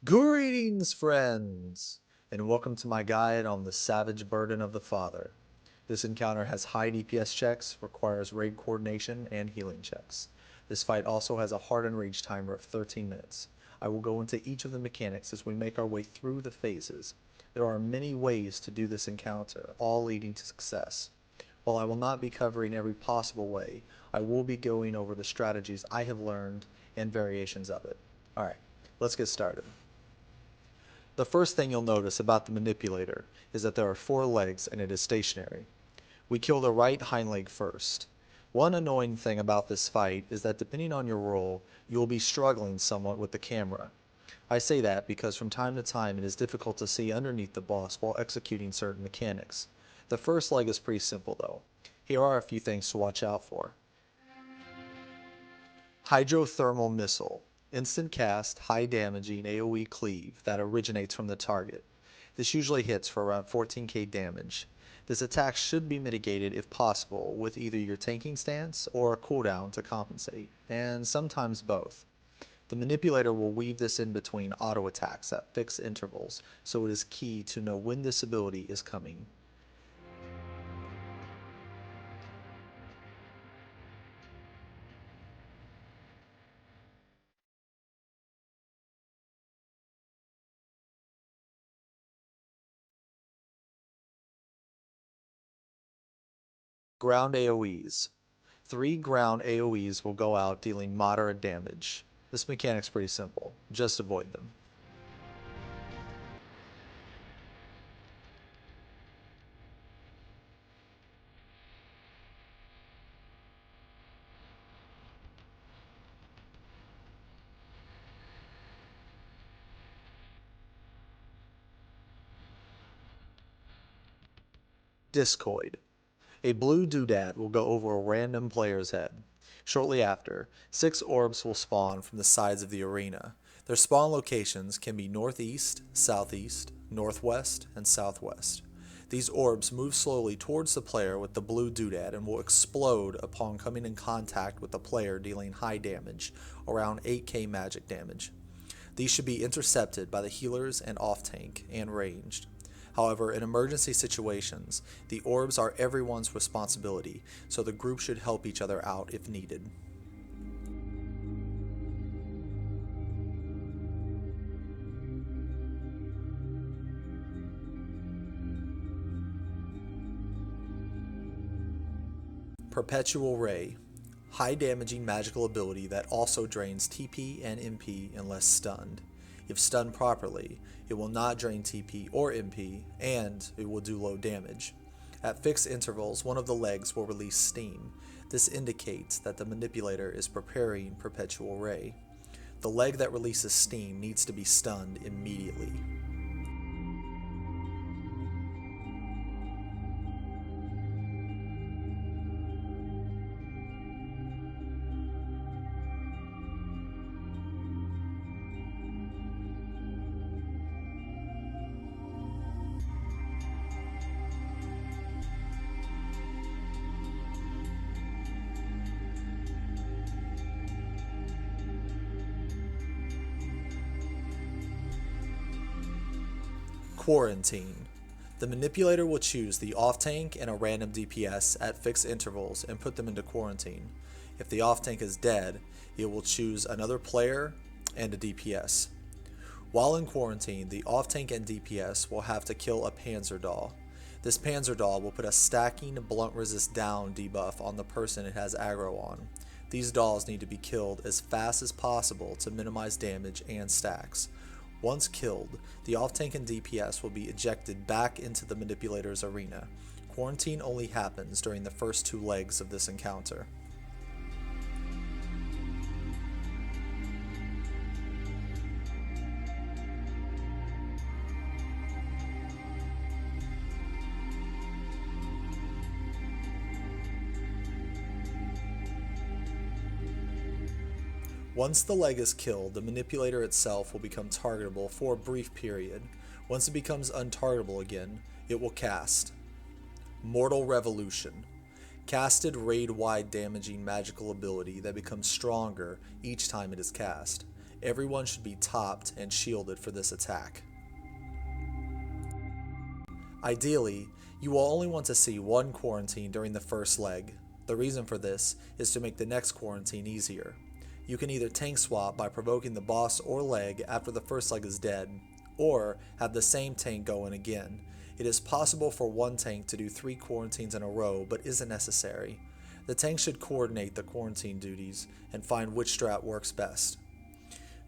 Greetings, friends, and welcome to my guide on the Savage Burden of the Father. This encounter has high DPS checks, requires raid coordination, and healing checks. This fight also has a hard and rage timer of 13 minutes. I will go into each of the mechanics as we make our way through the phases. There are many ways to do this encounter, all leading to success. While I will not be covering every possible way, I will be going over the strategies I have learned and variations of it. Alright, let's get started. The first thing you'll notice about the manipulator is that there are 4 legs and it is stationary. We kill the right hind leg first. One annoying thing about this fight is that depending on your role, you will be struggling somewhat with the camera. I say that because from time to time it is difficult to see underneath the boss while executing certain mechanics. The first leg is pretty simple though. Here are a few things to watch out for. Hydrothermal Missile. Instant cast, high damaging AoE cleave that originates from the target. This usually hits for around 14k damage. This attack should be mitigated if possible with either your tanking stance or a cooldown to compensate, and sometimes both. The manipulator will weave this in between auto attacks at fixed intervals, so it is key to know when this ability is coming. Ground AoEs. 3 ground AoEs will go out dealing moderate damage. This mechanic's pretty simple, just avoid them. Discoid. A blue doodad will go over a random player's head. Shortly after, 6 orbs will spawn from the sides of the arena. Their spawn locations can be northeast, southeast, northwest, and southwest. These orbs move slowly towards the player with the blue doodad and will explode upon coming in contact with the player, dealing high damage, around 8k magic damage. These should be intercepted by the healers and off-tank, and ranged. However, in emergency situations, the orbs are everyone's responsibility, so the group should help each other out if needed. Perpetual Ray. High damaging magical ability that also drains TP and MP unless stunned. If stunned properly, it will not drain TP or MP, and it will do low damage. At fixed intervals, one of the legs will release steam. This indicates that the manipulator is preparing Perpetual Ray. The leg that releases steam needs to be stunned immediately. Quarantine. The manipulator will choose the off-tank and a random DPS at fixed intervals and put them into quarantine. If the off-tank is dead, it will choose another player and a DPS. While in quarantine, the off-tank and DPS will have to kill a Panzer Doll. This Panzer Doll will put a stacking blunt resist down debuff on the person it has aggro on. These dolls need to be killed as fast as possible to minimize damage and stacks. Once killed, the off-tank and DPS will be ejected back into the manipulator's arena. Quarantine only happens during the first 2 legs of this encounter. Once the leg is killed, the manipulator itself will become targetable for a brief period. Once it becomes untargetable again, it will cast Mortal Revolution. Casted raid-wide damaging magical ability that becomes stronger each time it is cast. Everyone should be topped and shielded for this attack. Ideally, you will only want to see one quarantine during the first leg. The reason for this is to make the next quarantine easier. You can either tank swap by provoking the boss or leg after the first leg is dead, or have the same tank go in again. It is possible for one tank to do 3 quarantines in a row, but isn't necessary. The tank should coordinate the quarantine duties and find which strat works best.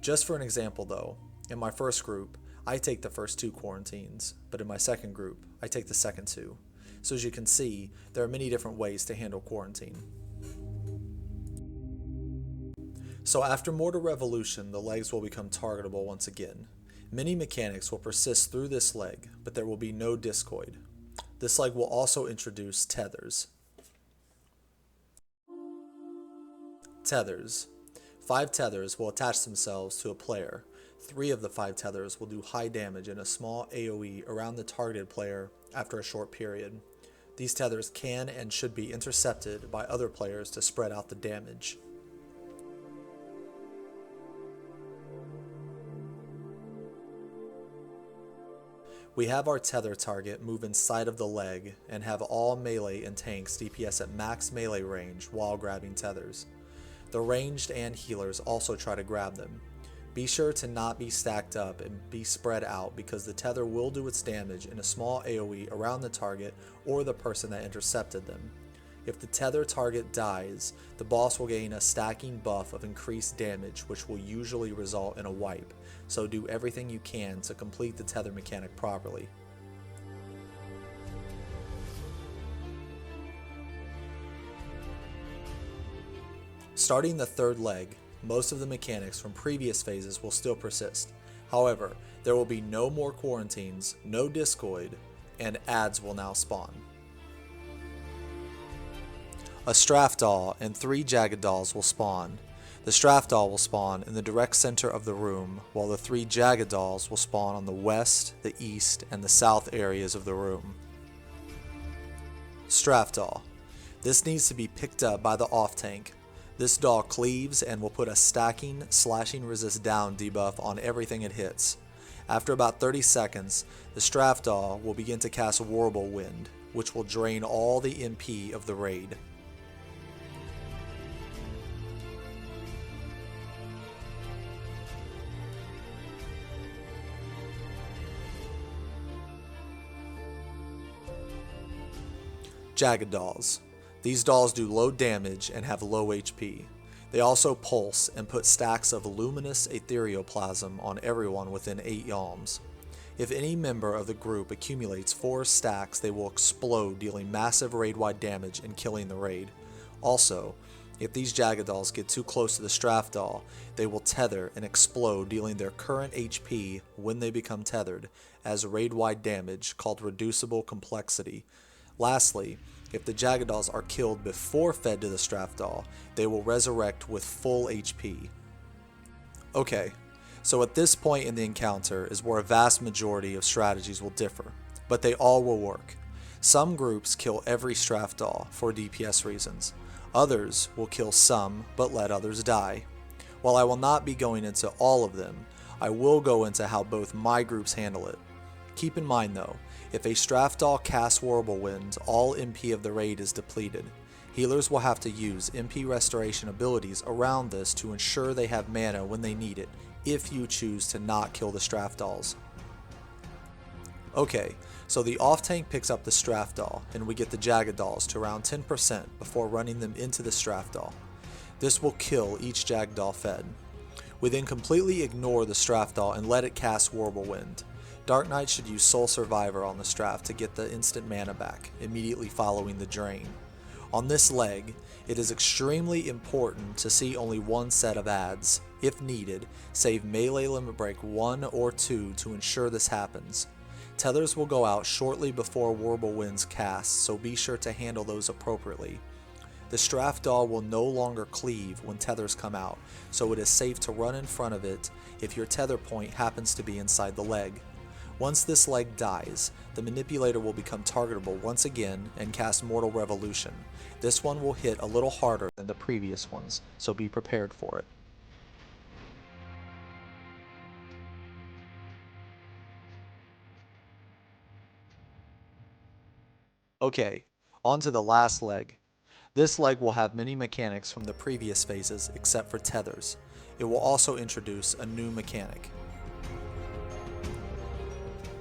Just for an example though, in my first group, I take the first 2 quarantines, but in my second group, I take the second 2. So as you can see, there are many different ways to handle quarantine. So after Mortal Revolution, the legs will become targetable once again. Many mechanics will persist through this leg, but there will be no Discoid. This leg will also introduce Tethers. Tethers. 5 tethers will attach themselves to a player. 3 of the 5 tethers will do high damage and a small AoE around the targeted player after a short period. These tethers can and should be intercepted by other players to spread out the damage. We have our tether target move inside of the leg and have all melee and tanks DPS at max melee range while grabbing tethers. The ranged and healers also try to grab them. Be sure to not be stacked up and be spread out because the tether will do its damage in a small AoE around the target or the person that intercepted them. If the tether target dies, the boss will gain a stacking buff of increased damage, which will usually result in a wipe, so do everything you can to complete the tether mechanic properly. Starting the third leg, most of the mechanics from previous phases will still persist. However, there will be no more quarantines, no Discoid, and ads will now spawn. A Strafdal and 3 Jagged Dolls will spawn. The Strafdal will spawn in the direct center of the room, while the 3 Jagged Dolls will spawn on the west, the east, and the south areas of the room. Strafdal. This needs to be picked up by the off tank. This doll cleaves and will put a stacking, slashing resist down debuff on everything it hits. After about 30 seconds, the Strafdal will begin to cast Warble Wind, which will drain all the MP of the raid. Jagged Dolls. These dolls do low damage and have low HP. They also pulse and put stacks of luminous ethereoplasm on everyone within 8 yalms. If any member of the group accumulates 4 stacks, they will explode, dealing massive raid-wide damage and killing the raid. Also, if these Jagged Dolls get too close to the Strafdal, they will tether and explode, dealing their current HP when they become tethered as raid-wide damage called reducible complexity. Lastly, if the Jagged Dolls are killed before fed to the Strafdal, they will resurrect with full HP. Okay, so at this point in the encounter is where a vast majority of strategies will differ, but they all will work. Some groups kill every Strafdal for DPS reasons. Others will kill some, but let others die. While I will not be going into all of them, I will go into how both my groups handle it. Keep in mind though, if a Strafdal casts Warble Wind, all MP of the raid is depleted. Healers will have to use MP restoration abilities around this to ensure they have mana when they need it, if you choose to not kill the Strafdals. Okay, so the off tank picks up the Strafdal, and we get the Jagged Dolls to around 10% before running them into the Strafdal. This will kill each Jagged Doll fed. We then completely ignore the Strafdal and let it cast Warble Wind. Dark Knight should use Soul Survivor on the Straf to get the instant mana back, immediately following the drain. On this leg, it is extremely important to see only one set of ads. If needed, save melee limit break 1 or 2 to ensure this happens. Tethers will go out shortly before Warble Wind's cast, so be sure to handle those appropriately. The Strafdal will no longer cleave when tethers come out, so it is safe to run in front of it if your tether point happens to be inside the leg. Once this leg dies, the manipulator will become targetable once again and cast Mortal Revolution. This one will hit a little harder than the previous ones, so be prepared for it. Okay, on to the last leg. This leg will have many mechanics from the previous phases except for Tethers. It will also introduce a new mechanic.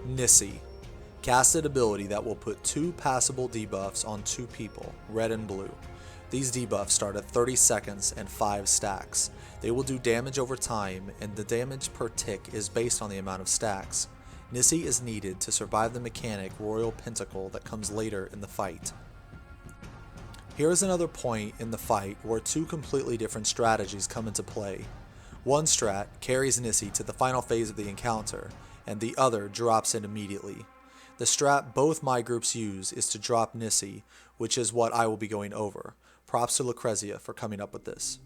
Nisi. Casted ability that will put 2 passable debuffs on 2 people, red and blue. These debuffs start at 30 seconds and 5 stacks. They will do damage over time, and the damage per tick is based on the amount of stacks. Nisi is needed to survive the mechanic Royal Pentacle that comes later in the fight. Here is another point in the fight where 2 completely different strategies come into play. One strat carries Nisi to the final phase of the encounter, and the other drops it immediately. The strat both my groups use is to drop Nisi, which is what I will be going over. Props to Lucrezia for coming up with this.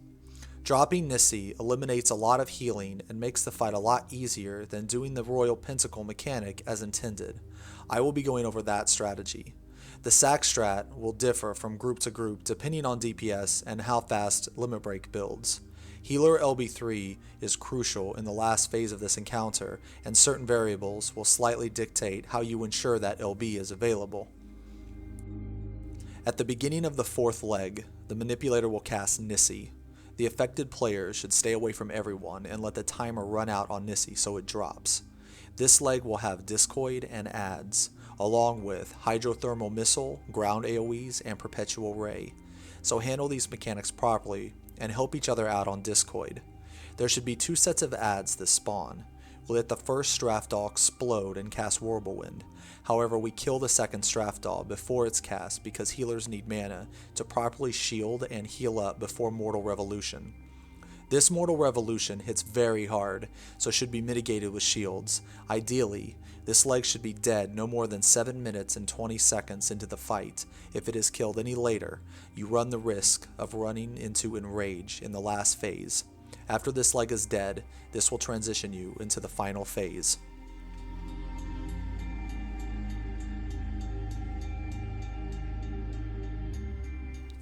Dropping Nisi eliminates a lot of healing and makes the fight a lot easier than doing the Royal Pentacle mechanic as intended. I will be going over that strategy. The sack strat will differ from group to group depending on DPS and how fast Limit Break builds. Healer LB3 is crucial in the last phase of this encounter, and certain variables will slightly dictate how you ensure that LB is available. At the beginning of the 4th leg, the manipulator will cast Nisi. The affected players should stay away from everyone and let the timer run out on Nisi so it drops. This leg will have Discoid and adds, along with Hydrothermal Missile, Ground AoEs, and Perpetual Ray. So handle these mechanics properly and help each other out on Discoid. There should be 2 sets of adds that spawn. We'll let the first Strathdoll explode and cast Whirlwind. However, we kill the second Strathdoll before it's cast because healers need mana to properly shield and heal up before Mortal Revolution. This Mortal Revolution hits very hard, so should be mitigated with shields. Ideally, this leg should be dead no more than 7 minutes and 20 seconds into the fight. If it is killed any later, you run the risk of running into Enrage in the last phase. After this leg is dead, this will transition you into the final phase.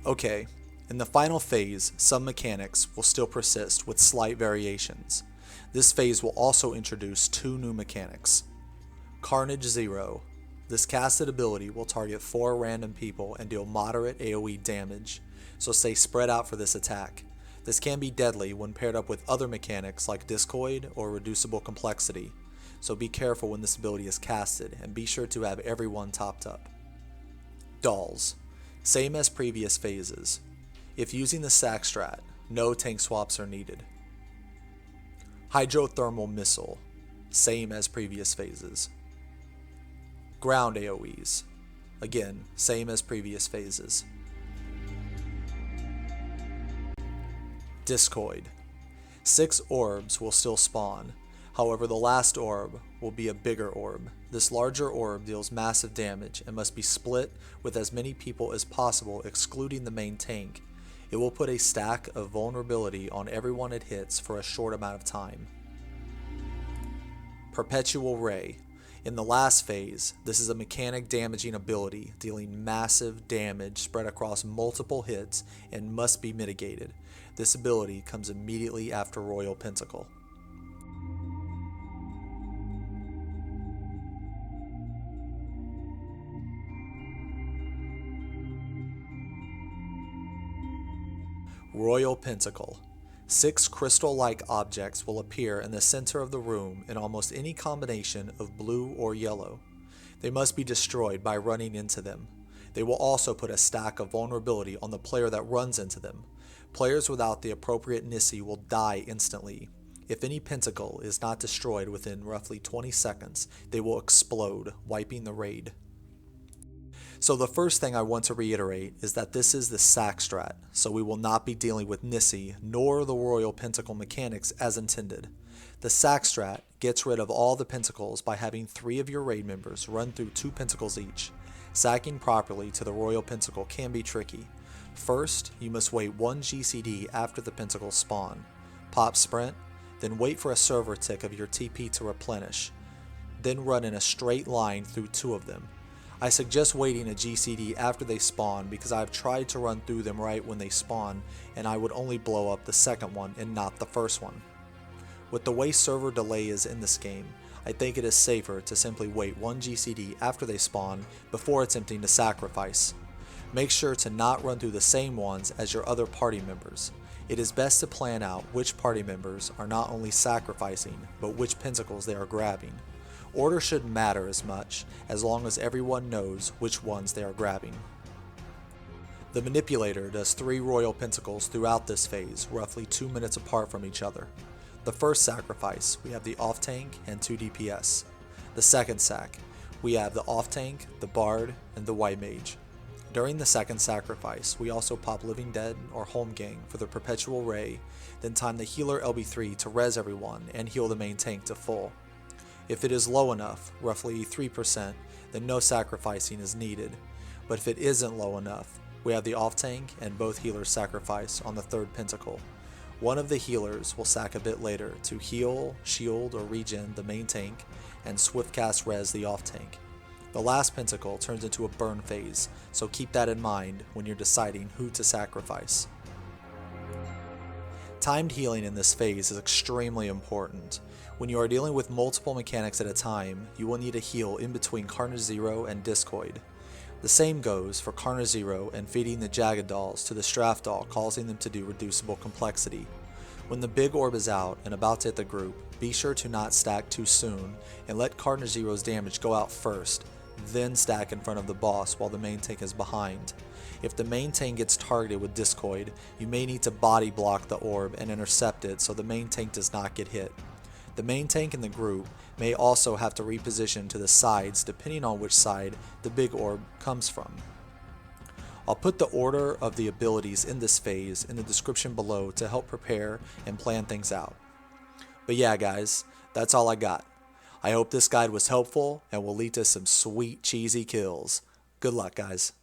Okay, in the final phase, some mechanics will still persist with slight variations. This phase will also introduce 2 new mechanics. Carnage 0. This casted ability will target 4 random people and deal moderate AoE damage, so stay spread out for this attack. This can be deadly when paired up with other mechanics like Discoid or Reducible Complexity, so be careful when this ability is casted and be sure to have everyone topped up. Dolls. Same as previous phases. If using the sack strat, no tank swaps are needed. Hydrothermal Missile. Same as previous phases. Ground AoEs. Again, same as previous phases. Discoid. 6 orbs will still spawn. However, the last orb will be a bigger orb. This larger orb deals massive damage and must be split with as many people as possible, excluding the main tank. It will put a stack of vulnerability on everyone it hits for a short amount of time. Perpetual Ray. In the last phase, this is a mechanic damaging ability, dealing massive damage spread across multiple hits and must be mitigated. This ability comes immediately after Royal Pentacle. Royal Pentacle. 6 crystal-like objects will appear in the center of the room in almost any combination of blue or yellow. They must be destroyed by running into them. They will also put a stack of vulnerability on the player that runs into them. Players without the appropriate Nisi will die instantly. If any pentacle is not destroyed within roughly 20 seconds, they will explode, wiping the raid. So the first thing I want to reiterate is that this is the sack strat, so we will not be dealing with Nisi nor the Royal Pentacle mechanics as intended. The sack strat gets rid of all the pentacles by having 3 of your raid members run through 2 pentacles each. Sacking properly to the Royal Pentacle can be tricky. First, you must wait 1 GCD after the pentacles spawn. Pop sprint, then wait for a server tick of your TP to replenish. Then run in a straight line through 2 of them. I suggest waiting a GCD after they spawn because I've tried to run through them right when they spawn and I would only blow up the second one and not the first one. With the way server delay is in this game, I think it is safer to simply wait one GCD after they spawn before attempting to sacrifice. Make sure to not run through the same ones as your other party members. It is best to plan out which party members are not only sacrificing, but which pentacles they are grabbing. Order shouldn't matter as much, as long as everyone knows which ones they are grabbing. The Manipulator does 3 Royal Pentacles throughout this phase, roughly 2 minutes apart from each other. The first sacrifice, we have the off tank and 2 DPS. The second sac, we have the off tank, the Bard, and the White Mage. During the second sacrifice, we also pop Living Dead or Holmgang for the Perpetual Ray, then time the healer LB3 to res everyone and heal the main tank to full. If it is low enough, roughly 3%, then no sacrificing is needed, but if it isn't low enough, we have the off tank and both healers sacrifice on the third pentacle. One of the healers will sack a bit later to heal, shield, or regen the main tank and swift cast res the off tank. The last pentacle turns into a burn phase, so keep that in mind when you're deciding who to sacrifice. Timed healing in this phase is extremely important. When you are dealing with multiple mechanics at a time, you will need to heal in between Carnage 0 and Discoid. The same goes for Carnage 0 and feeding the Jagged Dolls to the Straff Doll, causing them to do reducible complexity. When the big orb is out and about to hit the group, be sure to not stack too soon and let Carnage 0's damage go out first, then stack in front of the boss while the main tank is behind. If the main tank gets targeted with Discoid, you may need to body block the orb and intercept it so the main tank does not get hit. The main tank in the group may also have to reposition to the sides depending on which side the big orb comes from. I'll put the order of the abilities in this phase in the description below to help prepare and plan things out. But yeah guys, that's all I got. I hope this guide was helpful and will lead to some sweet cheesy kills. Good luck guys.